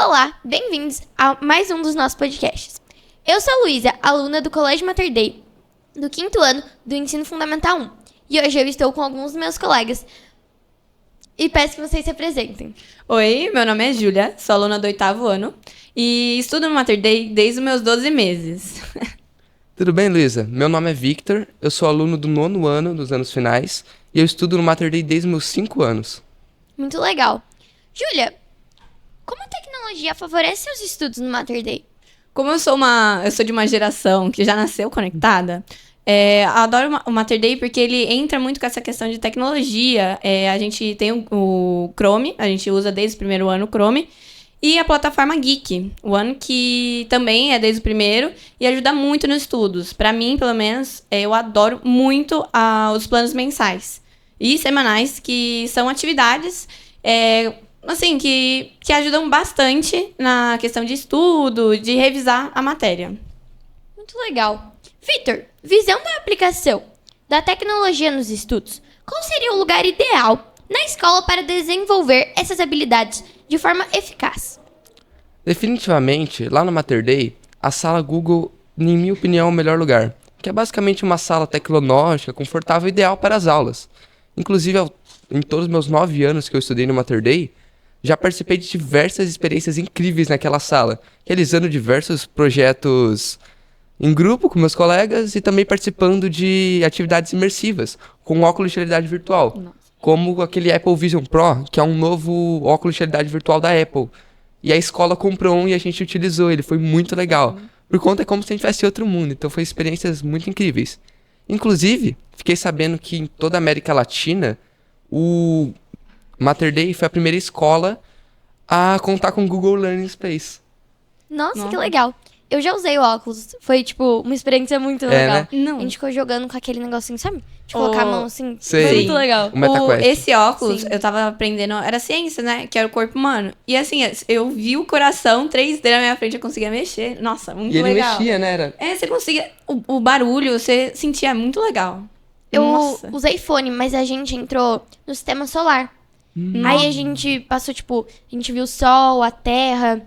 Olá, bem-vindos a mais um dos nossos podcasts. Eu sou a Luísa, aluna do Colégio Mater Dei, do 5º ano do Ensino Fundamental 1. E hoje eu estou com alguns dos meus colegas e peço que vocês se apresentem. Oi, meu nome é Júlia, sou aluna do 8º ano e estudo no Mater Dei desde os meus 12 meses. Tudo bem, Luísa? Meu nome é Victor, eu sou aluno do 9º ano, dos anos finais, e eu estudo no Mater Dei desde os meus 5 anos. Muito legal. Júlia, como a tecnologia favorece seus estudos no Mater Dei? Como eu sou de uma geração que já nasceu conectada, adoro o Mater Dei porque ele entra muito com essa questão de tecnologia. A gente tem o Chrome, a gente usa desde o primeiro ano o Chrome, e a plataforma Geek, o ano que também é desde o primeiro e ajuda muito nos estudos. Para mim, pelo menos, eu adoro muito os planos mensais e semanais, que são atividades assim, que ajudam bastante na questão de estudo, de revisar a matéria. Muito legal. Vitor, visão da aplicação da tecnologia nos estudos, qual seria o lugar ideal na escola para desenvolver essas habilidades de forma eficaz? Definitivamente, lá no Mater Dei, a sala Google, em minha opinião, é o melhor lugar, que é basicamente uma sala tecnológica, confortável e ideal para as aulas. Inclusive, em todos os meus 9 anos que eu estudei no Mater Dei, já participei de diversas experiências incríveis naquela sala, realizando diversos projetos em grupo com meus colegas e também participando de atividades imersivas, com óculos de realidade virtual. Nossa. Como aquele Apple Vision Pro, que é um novo óculos de realidade virtual da Apple. E a escola comprou um e a gente utilizou ele, foi muito legal. Por conta é como se a gente estivesse em outro mundo, então foi experiências muito incríveis. Inclusive, fiquei sabendo que em toda a América Latina, o Mater Dei foi a primeira escola a contar com o Google Learning Space. Nossa, que legal. Eu já usei o óculos. Foi, tipo, uma experiência muito legal. Né? Não. A gente ficou jogando com aquele negocinho, sabe? De colocar a mão assim. Sei. Foi muito legal. O MetaQuest. Esse óculos, Sim. eu tava aprendendo, era ciência, né? Que era o corpo humano. E assim, eu vi o coração 3D na minha frente, eu conseguia mexer. Nossa, muito E ele legal. mexia, né? Era... Você conseguia... O barulho, você sentia muito legal. Eu Nossa. usei fone, mas a gente entrou no sistema solar. Aí a gente passou, tipo, a gente viu o Sol, a Terra.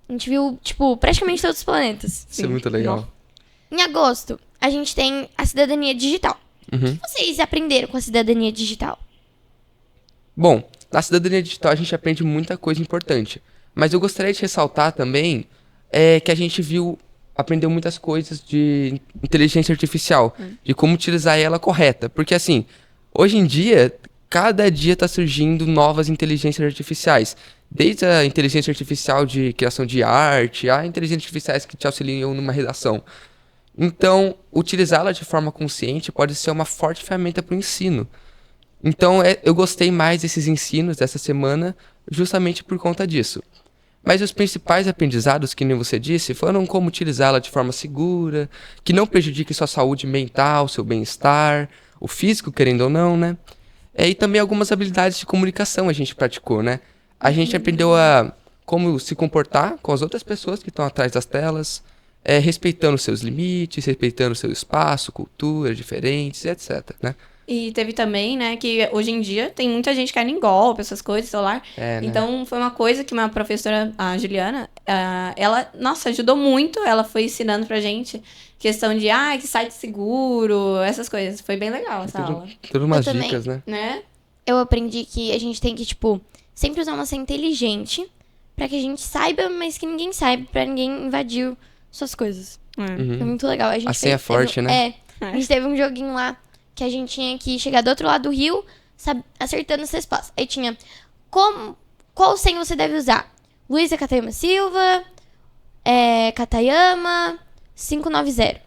A gente viu, tipo, praticamente todos os planetas. Isso é muito legal. Nossa. Em agosto, a gente tem a cidadania digital. O que vocês aprenderam com a cidadania digital? Bom, na cidadania digital a gente aprende muita coisa importante. Mas eu gostaria de ressaltar também que a gente aprendeu muitas coisas de inteligência artificial, de como utilizar ela correta. Porque assim, hoje em dia, cada dia está surgindo novas inteligências artificiais. Desde a inteligência artificial de criação de arte, a inteligências artificiais que te auxiliam numa redação. Então, utilizá-la de forma consciente pode ser uma forte ferramenta para o ensino. Então, eu gostei mais desses ensinos dessa semana justamente por conta disso. Mas os principais aprendizados, que nem você disse, foram como utilizá-la de forma segura, que não prejudique sua saúde mental, seu bem-estar, o físico, querendo ou não, né? E também algumas habilidades de comunicação a gente praticou, né? A gente aprendeu a como se comportar com as outras pessoas que estão atrás das telas, respeitando seus limites, respeitando seu espaço, culturas diferentes, etc, né? E teve também, né, que hoje em dia tem muita gente caindo em golpe, essas coisas, celular. Né? Então, foi uma coisa que uma professora, a Juliana, ela, nossa, ajudou muito. Ela foi ensinando pra gente questão de, que site seguro, essas coisas. Foi bem legal essa aula. Tudo umas Eu também. dicas, né? Né? Eu aprendi que a gente tem que, tipo, sempre usar uma senha inteligente pra que a gente saiba, mas que ninguém saiba, pra ninguém invadir suas coisas. Foi muito legal. A gente senha é forte, né? A gente teve um joguinho lá que a gente tinha que chegar do outro lado do rio, acertando os espaços. Aí tinha, qual senha você deve usar? Luísa Katayama Silva, Katayama 590.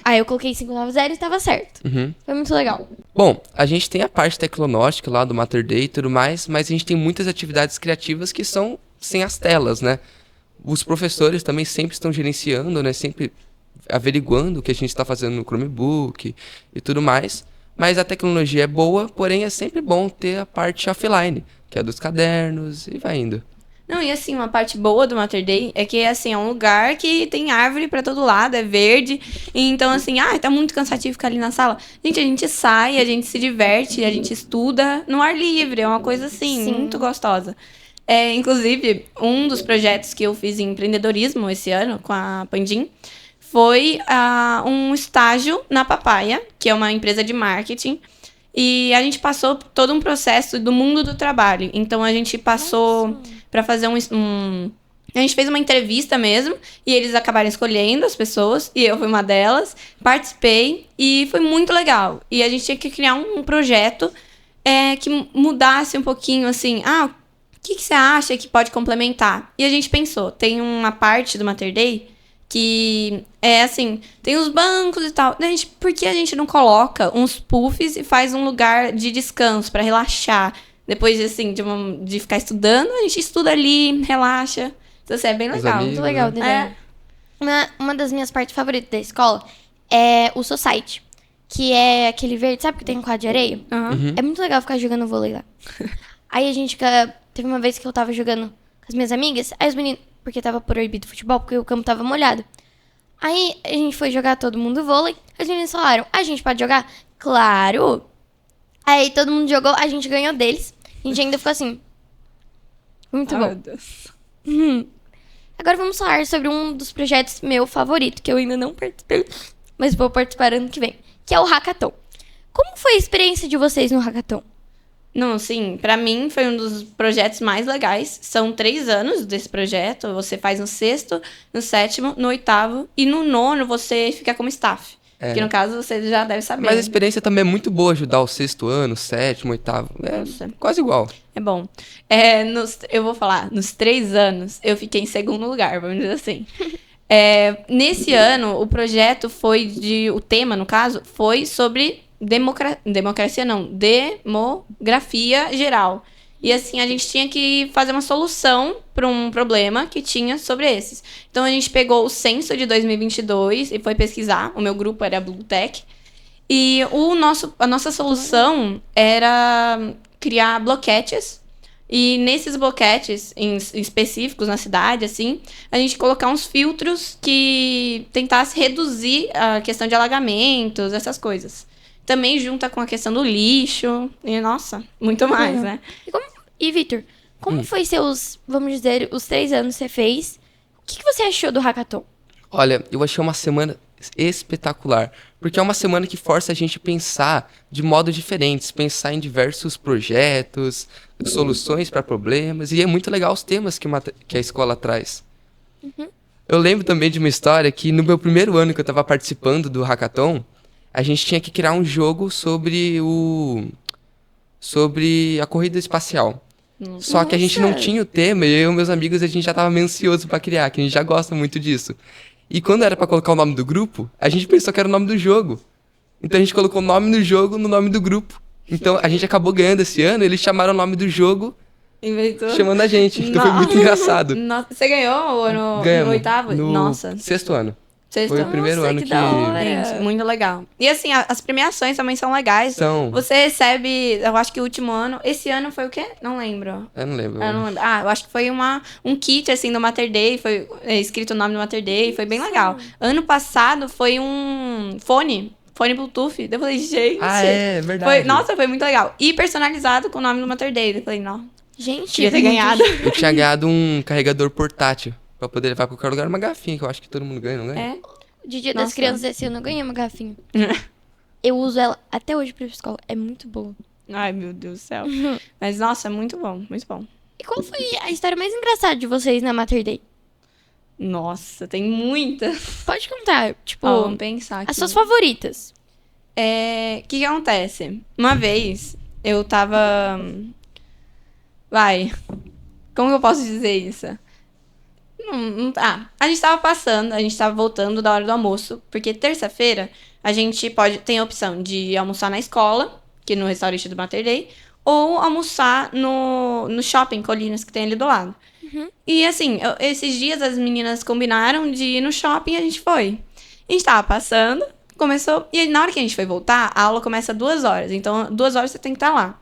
Aí eu coloquei 590 e tava certo. Foi muito legal. Bom, a gente tem a parte tecnológica lá do Mater Dei e tudo mais, mas a gente tem muitas atividades criativas que são sem as telas, né? Os professores também sempre estão gerenciando, né? Sempre averiguando o que a gente está fazendo no Chromebook e tudo mais. Mas a tecnologia é boa, porém é sempre bom ter a parte offline, que é dos cadernos, e vai indo. Não, e assim, uma parte boa do Mater Dei é que, assim, é um lugar que tem árvore pra todo lado, é verde. E então, assim, tá muito cansativo ficar ali na sala. Gente, a gente sai, a gente se diverte, a gente estuda no ar livre. É uma coisa, assim, Sim. muito gostosa. Inclusive, um dos projetos que eu fiz em empreendedorismo esse ano com a Pandim foi um estágio na Papaya, que é uma empresa de marketing. E a gente passou todo um processo do mundo do trabalho. Então, a gente passou para fazer a gente fez uma entrevista mesmo, e eles acabaram escolhendo as pessoas, e eu fui uma delas, participei, e foi muito legal. E a gente tinha que criar um projeto que mudasse um pouquinho, assim, o que você acha que pode complementar? E a gente pensou, tem uma parte do Mater Dei que é assim, tem os bancos e tal. Por que a gente não coloca uns puffs e faz um lugar de descanso para relaxar? Depois, assim, de ficar estudando, a gente estuda ali, relaxa. Então, assim, é bem legal. amigos, Muito legal, né? Uma das minhas partes favoritas da escola é o Society, que é aquele verde, sabe que tem um quadro de areia? Uhum. É muito legal ficar jogando vôlei lá. Aí a gente teve uma vez que eu tava jogando com as minhas amigas, aí os meninos, porque tava proibido futebol, porque o campo tava molhado. Aí a gente foi jogar todo mundo vôlei, os meninos falaram, a gente pode jogar? Claro! Aí todo mundo jogou, a gente ganhou deles, a gente ainda ficou assim. Muito bom. Meu Deus. Agora vamos falar sobre um dos projetos meu favorito, que eu ainda não participei, mas vou participar ano que vem, que é o Hackathon. Como foi a experiência de vocês no Hackathon? Não, sim, pra mim foi um dos projetos mais legais. São 3 anos desse projeto. Você faz no 6º, no 7º, no 8º e no 9º você fica como staff. Que no caso você já deve saber. Mas a experiência também é muito boa ajudar o 6º ano, 7º, 8º. Nossa. Quase igual. É bom. Eu vou falar, nos 3 anos eu fiquei em 2º lugar, vamos dizer assim. Nesse ano, o projeto o tema, no caso, foi sobre demografia geral. E assim, a gente tinha que fazer uma solução para um problema que tinha sobre esses. Então, a gente pegou o censo de 2022 e foi pesquisar. O meu grupo era Blue Tech. E a nossa solução era criar bloquetes. E nesses bloquetes específicos na cidade, assim, a gente colocar uns filtros que tentasse reduzir a questão de alagamentos, essas coisas. Também junta com a questão do lixo. E, nossa, muito mais, né? E Vitor, como foi vamos dizer, os 3 anos que você fez? O que você achou do Hackathon? Olha, eu achei uma semana espetacular, porque é uma semana que força a gente a pensar de modos diferentes, pensar em diversos projetos, soluções para problemas, e é muito legal os temas que a escola traz. Eu lembro também de uma história que no meu primeiro ano que eu estava participando do Hackathon, a gente tinha que criar um jogo sobre a corrida espacial. Só que a gente não tinha o tema, e eu e meus amigos, a gente já tava meio ansioso pra criar, que a gente já gosta muito disso. E quando era pra colocar o nome do grupo, a gente pensou que era o nome do jogo. Então a gente colocou o nome do jogo no nome do grupo. Então a gente acabou ganhando esse ano, eles chamaram o nome do jogo, Inventou. chamando a gente. Então foi muito engraçado. Você ganhou no 8º? No Nossa. 6º ano. 6º. Foi o primeiro ano que que... da hora. Gente, muito legal. E assim, as premiações também são legais. São. Você recebe, eu acho que o último ano... Esse ano foi o quê? Não lembro. Eu não lembro. Eu acho que foi um kit, assim, do Mater Dei. Foi escrito o nome do Mater Dei. Foi bem legal. Ano passado foi um fone Bluetooth. Eu falei, gente... É verdade. Foi muito legal. E personalizado com o nome do Mater Dei. Eu falei, não, Gente, queria ter ganhado. Eu tinha ganhado um carregador portátil pra poder levar pra qualquer lugar, uma garrafinha, que eu acho que todo mundo ganha, não ganha? De Dia das Nossa. Crianças esse ano eu ganhei uma garrafinha. Eu uso ela até hoje pra ir pra escola. É muito boa. Ai, meu Deus do céu. Mas, nossa, muito bom, muito bom. E qual foi a história mais engraçada de vocês na Mater Dei? Nossa, tem muita. Pode contar, tipo, Vamos pensar aqui. as suas favoritas. O que acontece? Uma vez, eu tava... Como que eu posso dizer isso? A gente tava passando, a gente tava voltando da hora do almoço, porque terça-feira a gente tem a opção de almoçar na escola, que no restaurante do Mater Dei, ou almoçar no shopping Colinas, que tem ali do lado. E assim, esses dias as meninas combinaram de ir no shopping e a gente foi. A gente tava passando, começou, e na hora que a gente foi voltar, a aula começa 2 horas, então 2 horas você tem que estar lá.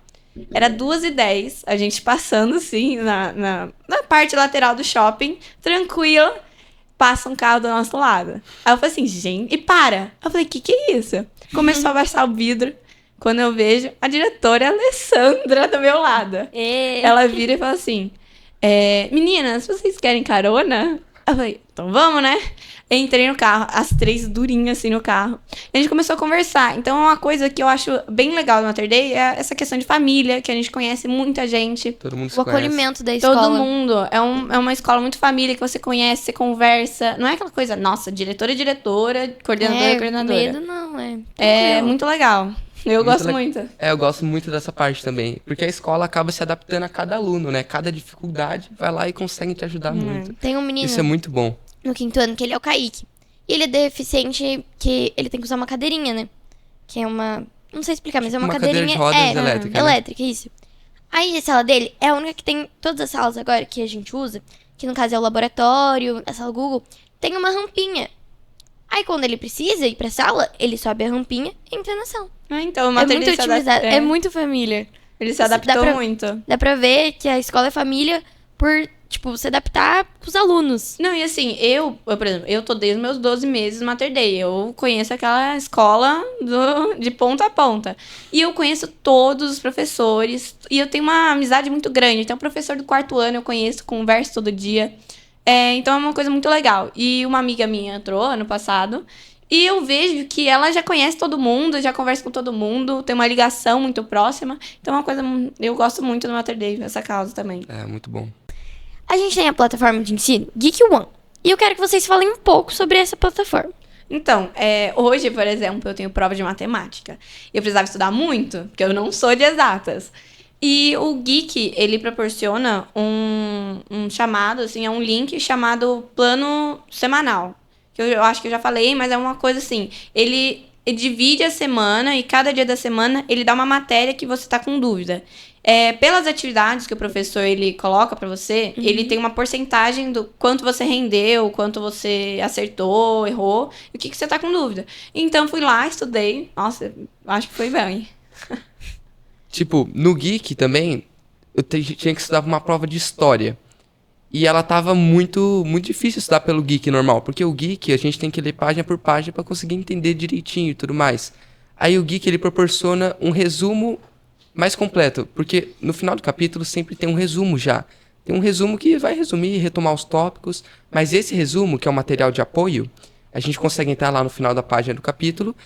Era 2h10, a gente passando assim na parte lateral do shopping, tranquila, passa um carro do nosso lado. Aí eu falei assim, gente, e para. Eu falei, que é isso? Começou a baixar o vidro. Quando eu vejo, a diretora é a Alessandra do meu lado. Ela vira e fala assim, Meninas, vocês querem carona? Eu falei, então vamos, né? Entrei no carro, as 3 durinhas assim no carro. A gente começou a conversar. Então, uma coisa que eu acho bem legal no Mater Dei é essa questão de família, que a gente conhece muita gente. Todo mundo se O conhece. acolhimento da escola. Todo mundo. É uma escola muito família, que você conhece, você conversa. Não é aquela coisa, nossa, diretora é diretora, coordenadora é coordenadora. Medo não, é. É tranquilo. muito legal. Eu gosto muito. Eu gosto muito dessa parte também. Porque a escola acaba se adaptando a cada aluno, né? Cada dificuldade vai lá e consegue te ajudar muito. Tem um menino Isso é muito bom. no 5º ano que ele é o Kaique. E ele é deficiente, que ele tem que usar uma cadeirinha, né? Que é uma... Não sei explicar, mas é uma cadeira cadeirinha... de rodas elétrica, né? elétrica, isso. Aí a sala dele é a única que tem... Todas as salas agora que a gente usa, que no caso é o laboratório, a sala Google, tem uma rampinha. Aí quando ele precisa ir pra sala, ele sobe a rampinha e entra na sala. Então, o É Mater muito Dei se otimizado, adapta- é muito família. Ele se Dá adaptou pra- muito. Dá pra ver que a escola é família por, tipo, se adaptar com os alunos. Não, e assim, por exemplo, eu tô desde os meus 12 meses no Mater Dei. Eu conheço aquela escola de ponta a ponta. E eu conheço todos os professores. E eu tenho uma amizade muito grande. Então, o professor do 4º ano eu conheço, converso todo dia. Então, é uma coisa muito legal. E uma amiga minha entrou ano passado. E eu vejo que ela já conhece todo mundo, já conversa com todo mundo, tem uma ligação muito próxima. Então, é uma coisa... Eu gosto muito do Mater Dei, essa causa também. É, muito bom. A gente tem a plataforma de ensino Geek One. E eu quero que vocês falem um pouco sobre essa plataforma. Então, hoje, por exemplo, eu tenho prova de matemática. Eu precisava estudar muito, porque eu não sou de exatas. E o Geek, ele proporciona um chamado, assim, é um link chamado plano semanal. Que eu acho que eu já falei, mas é uma coisa assim, ele divide a semana e cada dia da semana ele dá uma matéria que você tá com dúvida. Pelas atividades que o professor ele coloca pra você, ele tem uma porcentagem do quanto você rendeu, quanto você acertou, errou, e o que você tá com dúvida. Então, fui lá, estudei. Nossa, acho que foi bem. Tipo, no Geek também, eu tinha que estudar pra uma prova de história. E ela tava muito difícil estudar pelo Geek normal. Porque o Geek, a gente tem que ler página por página pra conseguir entender direitinho e tudo mais. Aí o Geek, ele proporciona um resumo mais completo. Porque no final do capítulo sempre tem um resumo já. Tem um resumo que vai resumir, retomar os tópicos. Mas esse resumo, que é um material de apoio, a gente consegue entrar lá no final da página do capítulo.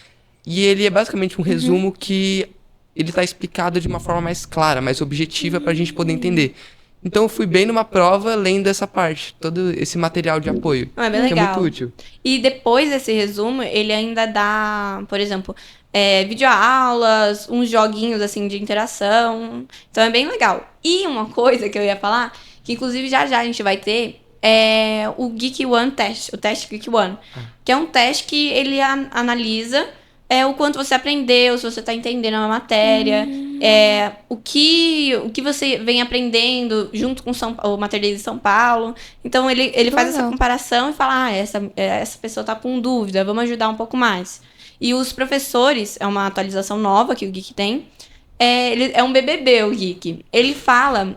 E ele é basicamente um resumo que... ele tá explicado de uma forma mais clara, mais objetiva pra gente poder entender. Então eu fui bem numa prova lendo essa parte, todo esse material de apoio. É bem que legal. é muito útil. E depois desse resumo, ele ainda dá, por exemplo, videoaulas, uns joguinhos assim de interação. Então é bem legal. E uma coisa que eu ia falar, que inclusive já a gente vai ter, é o Geek One Test, o teste Geek One. Que é um teste que ele analisa o quanto você aprendeu, se você está entendendo a matéria, o que você vem aprendendo junto com o Mater Dei de São Paulo. Então, ele faz essa comparação e fala, essa pessoa está com dúvida, vamos ajudar um pouco mais. E os professores, é uma atualização nova que o Geek tem, é um BBB, o Geek. Ele fala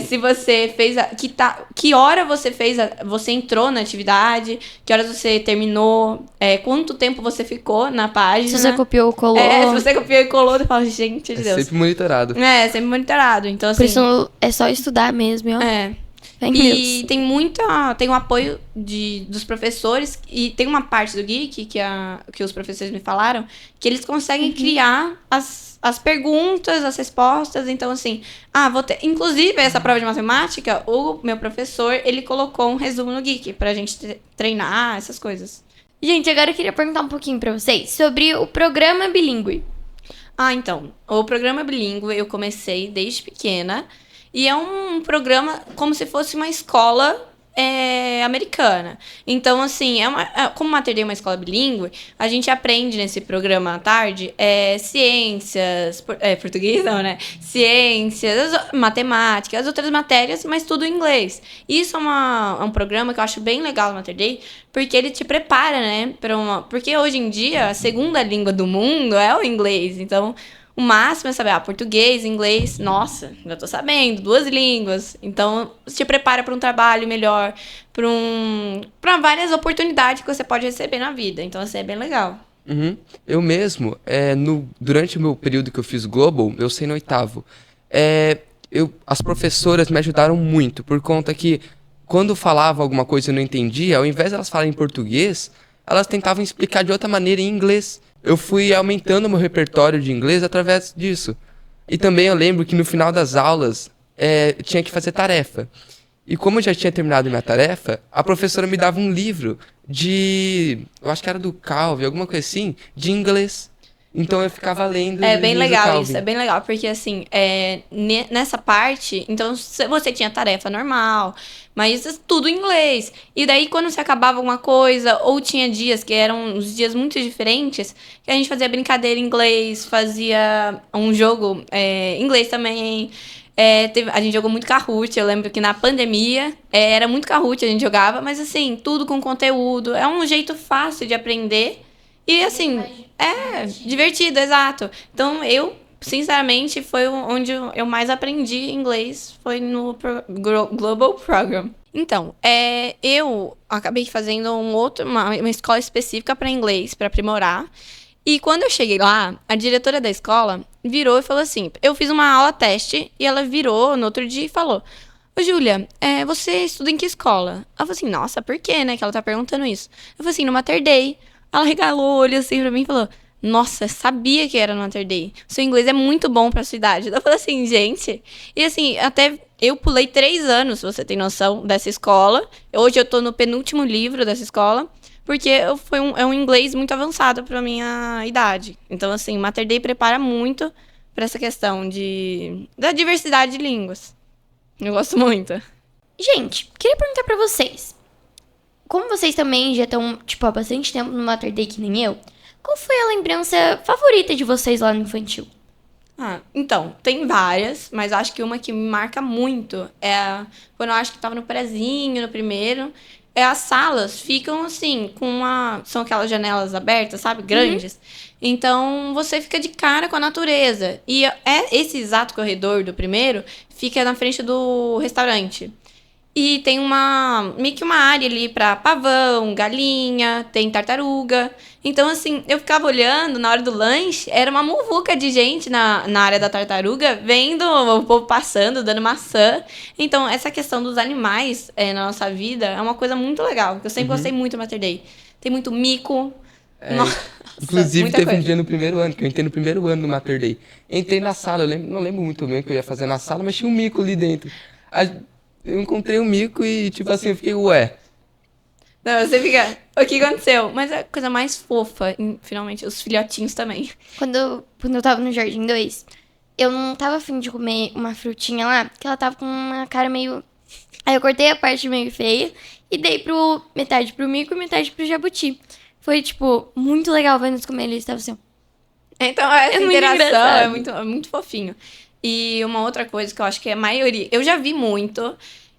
se você fez... que hora você fez... você entrou na atividade, que horas você terminou, quanto tempo você ficou na página. Se você copiou ou colou. Se você copiou e colou, você fala, gente de Deus. Sempre monitorado. Sempre monitorado. Então, assim... Por isso é só estudar mesmo, ó. E tem tem um apoio dos professores, e tem uma parte do Geek que os professores me falaram, que eles conseguem criar as perguntas, as respostas. Então, assim, inclusive essa prova de matemática, o meu professor, ele colocou um resumo no Geek pra gente treinar essas coisas. Gente, agora eu queria perguntar um pouquinho pra vocês sobre o programa bilíngue. Então, o programa bilíngue eu comecei desde pequena. E é um programa como se fosse uma escola americana. Então, assim, como Mater Dei é uma escola bilíngue, a gente aprende nesse programa à tarde ciências, português não, né? Ciências, matemática, as outras matérias, mas tudo em inglês. Isso é um programa que eu acho bem legal no Mater Dei, porque ele te prepara, né? Porque hoje em dia, a segunda língua do mundo é o inglês. Então, o máximo é saber português, inglês. Nossa, já tô sabendo, 2 línguas. Então, te prepara para um trabalho melhor, para várias oportunidades que você pode receber na vida. Então, assim, é bem legal. Uhum. Eu mesmo, durante o meu período que eu fiz Global, eu sei no 8º, as professoras me ajudaram muito, por conta que quando falava alguma coisa e eu não entendia, ao invés de elas falarem em português, elas tentavam explicar de outra maneira em inglês. Eu fui aumentando meu repertório de inglês através disso. E também eu lembro que no final das aulas tinha que fazer tarefa. E como eu já tinha terminado minha tarefa, a professora me dava um livro eu acho que era do Calvin, alguma coisa assim, de inglês. Então eu ficava lendo É bem livros do legal Calvin. isso, é bem legal, porque assim, nessa parte, então você tinha tarefa normal, mas tudo em inglês. E daí, quando você acabava alguma coisa, ou tinha dias que eram uns dias muito diferentes, que a gente fazia brincadeira em inglês, fazia um jogo em inglês também. A gente jogou muito Kahoot, eu lembro que na pandemia era muito Kahoot, a gente jogava, mas assim, tudo com conteúdo. É um jeito fácil de aprender. E assim, divertido, exato. Então, sinceramente, foi onde eu mais aprendi inglês, foi no Global Program. Então, eu acabei fazendo uma escola específica para inglês, para aprimorar. E quando eu cheguei lá, a diretora da escola virou e falou assim, eu fiz uma aula teste, e ela virou no outro dia e falou, ô, Júlia, você estuda em que escola? Ela falou assim, nossa, por quê, né, que ela tá perguntando isso? Eu falei assim, no Mater Dei. Ela regalou o olho assim pra mim e falou, nossa, sabia que era no Mater Dei. Seu inglês é muito bom pra sua idade. Eu falei assim, gente. E assim, até eu pulei 3 anos, se você tem noção, dessa escola. Hoje eu tô no penúltimo livro dessa escola, porque é um inglês muito avançado pra minha idade. Então, assim, Mater Dei prepara muito pra essa questão da diversidade de línguas. Eu gosto muito. Gente, queria perguntar pra vocês. Como vocês também já estão, tipo, há bastante tempo no Mater Dei que nem eu, qual foi a lembrança favorita de vocês lá no infantil? Então, tem várias, mas acho que uma que me marca muito quando eu acho que tava no prezinho, no primeiro, as salas ficam assim, são aquelas janelas abertas, sabe, grandes. Então, você fica de cara com a natureza. E esse exato corredor do primeiro fica na frente do restaurante. E tem meio que uma área ali pra pavão, galinha, tem tartaruga. Então, assim, eu ficava olhando na hora do lanche, era uma muvuca de gente na área da tartaruga, vendo o povo passando, dando maçã. Então, essa questão dos animais na nossa vida é uma coisa muito legal, porque eu sempre gostei muito do Mater Dei. Tem muito mico. Nossa, Inclusive, teve coisa. um dia no primeiro ano, que eu entrei no primeiro ano do Mater Dei. Entrei na sala, não lembro muito bem o que eu ia fazer na sala, mas tinha um mico ali dentro. Eu encontrei um mico e, tipo assim, eu fiquei, ué. Não, você fica, o que aconteceu? Mas é a coisa mais fofa, finalmente, os filhotinhos também. Quando eu tava no Jardim 2, eu não tava afim de comer uma frutinha lá, que ela tava com uma cara meio... Aí eu cortei a parte meio feia e dei metade pro mico e metade pro jabuti. Foi, tipo, muito legal vendo eles comer, eles estavam assim... Então, essa muito interação engraçado. é muito fofinho. E uma outra coisa que eu acho que é a maioria... Eu já vi muito.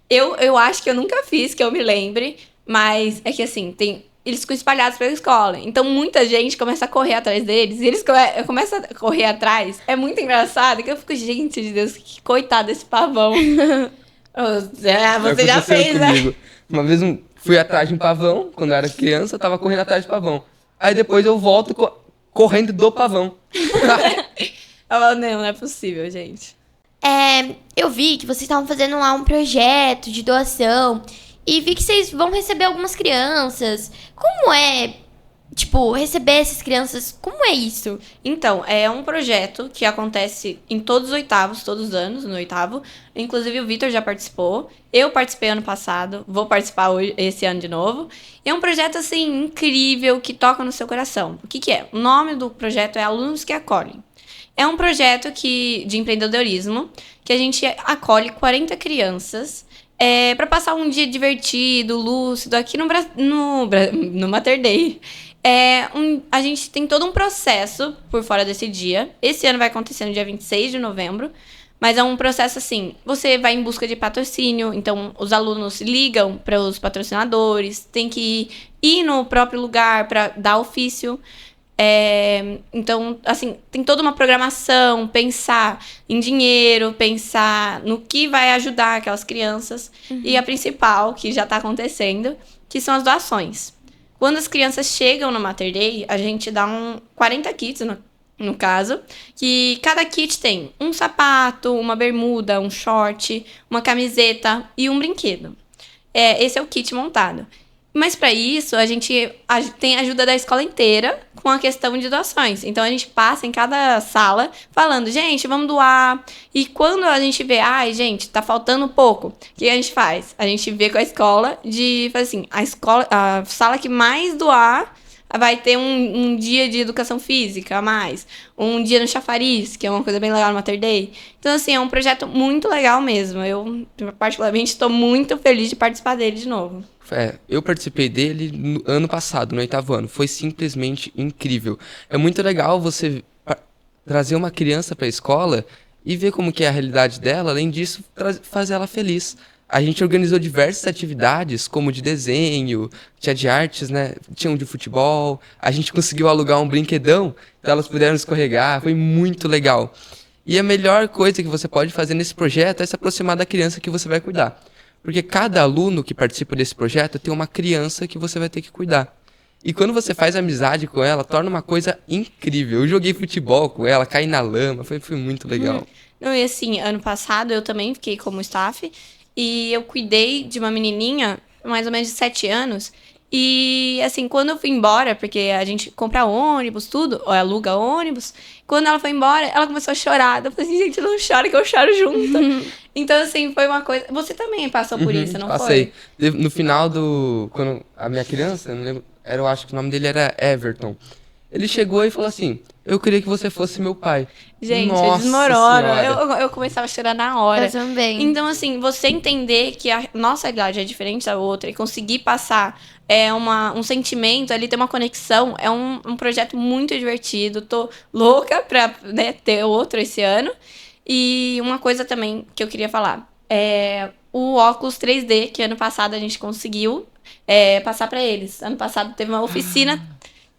Eu acho que eu nunca fiz, que eu me lembre. Mas é que, assim, eles ficam espalhados pela escola. Então, muita gente começa a correr atrás deles. E eles começam a correr atrás. É muito engraçado. Que eu fico, gente de Deus, que coitado desse pavão. Você já Aconteceu fez, né? comigo. Uma vez fui atrás de um pavão, quando eu era criança, eu tava correndo atrás de pavão. Aí depois eu volto correndo do pavão. Não é possível, gente. Eu vi que vocês estavam fazendo lá um projeto de doação e vi que vocês vão receber algumas crianças. Como é, tipo, receber essas crianças? Como é isso? Então, é um projeto que acontece em todos os oitavos, todos os anos, no oitavo. Inclusive, o Vitor já participou. Eu participei ano passado, vou participar esse ano de novo. E é um projeto, assim, incrível, que toca no seu coração. O que é? O nome do projeto é Alunos que Acolhem. É um projeto de empreendedorismo, que a gente acolhe 40 crianças para passar um dia divertido, lúcido, aqui no Mater Dei. A gente tem todo um processo por fora desse dia. Esse ano vai acontecer no dia 26 de novembro. Mas é um processo assim, você vai em busca de patrocínio, então os alunos ligam para os patrocinadores, tem que ir no próprio lugar para dar ofício. Então, assim, tem toda uma programação, pensar em dinheiro, pensar no que vai ajudar aquelas crianças. E a principal, que já está acontecendo, que são as doações. Quando as crianças chegam no Mater Dei, a gente dá 40 kits no caso, que cada kit tem um sapato, uma bermuda, um short, uma camiseta e um brinquedo. Esse é o kit montado. Mas para isso, a gente tem a ajuda da escola inteira com a questão de doações. Então, a gente passa em cada sala falando, gente, vamos doar. E quando a gente vê, ai, gente, tá faltando pouco, o que a gente faz? A gente vê com a escola faz assim, a sala que mais doar vai ter um dia de educação física a mais, um dia no chafariz, que é uma coisa bem legal no Mater Dei. Então, assim, é um projeto muito legal mesmo. Eu, particularmente, estou muito feliz de participar dele de novo. Eu participei dele no ano passado, no 8º ano. Foi simplesmente incrível. É muito legal você trazer uma criança para a escola e ver como que é a realidade dela. Além disso, fazer ela feliz. A gente organizou diversas atividades, como de desenho, tinha de artes, né? Tinha um de futebol. A gente conseguiu alugar um brinquedão, então elas puderam escorregar. Foi muito legal. E a melhor coisa que você pode fazer nesse projeto é se aproximar da criança que você vai cuidar. Porque cada aluno que participa desse projeto tem uma criança que você vai ter que cuidar. E quando você faz amizade com ela, torna uma coisa incrível. Eu joguei futebol com ela, caí na lama, foi muito legal. Não, e assim, ano passado eu também fiquei como staff e eu cuidei de uma menininha, mais ou menos de 7 anos. E, assim, quando eu fui embora, porque a gente compra ônibus, tudo, ou aluga ônibus, quando ela foi embora, ela começou a chorar. Eu falei assim, gente, não chora que eu choro junto. Então, assim, foi uma coisa... Você também passou por isso, não Passei. foi? No final quando a minha criança, eu não lembro, eu acho que o nome dele era Everton. Ele chegou e falou assim, eu queria que você fosse meu pai. Gente, Nossa desmorona. Senhora. Eu começava a chorar na hora. Eu também. Então, assim, você entender que a nossa idade é diferente da outra e conseguir passar um sentimento ali, ter uma conexão, é um projeto muito divertido. Tô louca pra, né, ter outro esse ano. E uma coisa também que eu queria falar. O óculos 3D, que ano passado a gente conseguiu passar pra eles. Ano passado teve uma oficina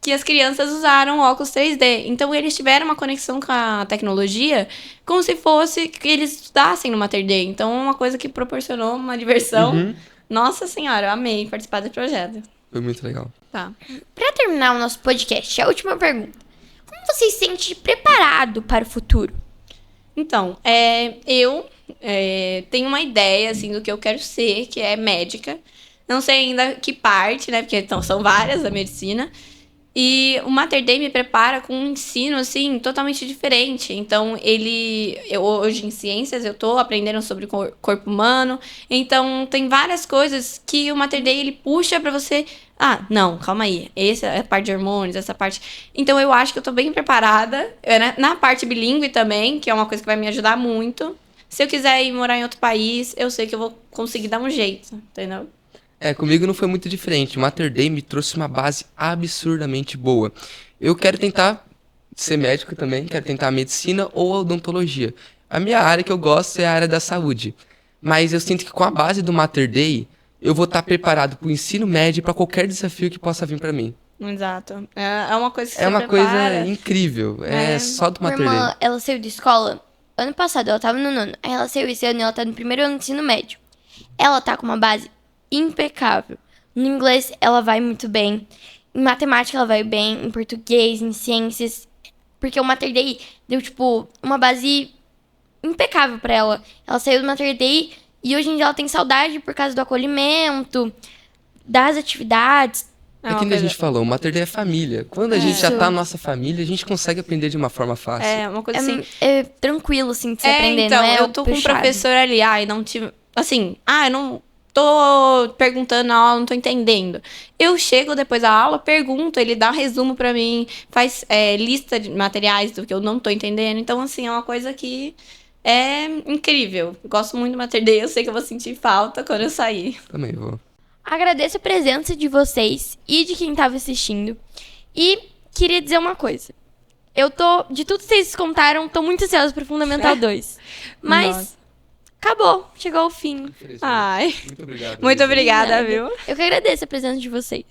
que as crianças usaram o óculos 3D. Então, eles tiveram uma conexão com a tecnologia como se fosse que eles estudassem no Mater Dei. Então, uma coisa que proporcionou uma diversão. Nossa Senhora, eu amei participar do projeto. Foi muito legal. Tá. Pra terminar o nosso podcast, a última pergunta. Como você se sente preparado para o futuro? Então, eu tenho uma ideia, assim, do que eu quero ser, que é médica. Não sei ainda que parte, né? Porque então, são várias da medicina. E o Mater Dei me prepara com um ensino, assim, totalmente diferente. Então, hoje em ciências, eu tô aprendendo sobre o corpo humano. Então, tem várias coisas que o Mater Dei, ele puxa pra você... Ah, não, calma aí. Essa é a parte de hormônios, essa parte... Então, eu acho que eu tô bem preparada. Na parte bilíngue também, que é uma coisa que vai me ajudar muito. Se eu quiser ir morar em outro país, eu sei que eu vou conseguir dar um jeito, entendeu? Comigo não foi muito diferente. O Mater Dei me trouxe uma base absurdamente boa. Eu quero tentar ser médico também, quero tentar medicina ou odontologia. A minha área que eu gosto é a área da saúde. Mas eu sinto que com a base do Mater Dei, eu vou estar preparado para o ensino médio e para qualquer desafio que possa vir para mim. Exato. É uma coisa que você É uma prepara. coisa incrível. É só do Minha Mater Dei. irmã, ela saiu de escola ano passado, ela tava no 9º. Aí ela saiu esse ano e ela tá no 1º ano de ensino médio. Ela tá com uma base impecável. No inglês, ela vai muito bem. Em matemática, ela vai bem. Em português, em ciências. Porque o Mater Dei deu, tipo, uma base impecável pra ela. Ela saiu do Mater Dei e hoje em dia ela tem saudade por causa do acolhimento, das atividades. É que nem a gente falou, o Mater Dei é família. Quando a gente já tá na nossa família, a gente consegue aprender de uma forma fácil. É uma coisa assim... É tranquilo, assim, de se aprender, então, não é eu tô com um puxado. professor ali, e não tive... Assim, eu não tô perguntando na aula, não tô entendendo. Eu chego depois da aula, pergunto, ele dá um resumo pra mim, faz lista de materiais do que eu não tô entendendo. Então, assim, é uma coisa que é incrível. Gosto muito do Mater Dei, eu sei que eu vou sentir falta quando eu sair. Também vou. Agradeço a presença de vocês e de quem tava assistindo. E queria dizer uma coisa. De tudo que vocês contaram, tô muito ansiosa pro Fundamental 2. Mas... Nossa. Acabou, chegou ao fim. Ai, Muito obrigado. muito obrigada, Nada. viu? Eu que agradeço a presença de vocês.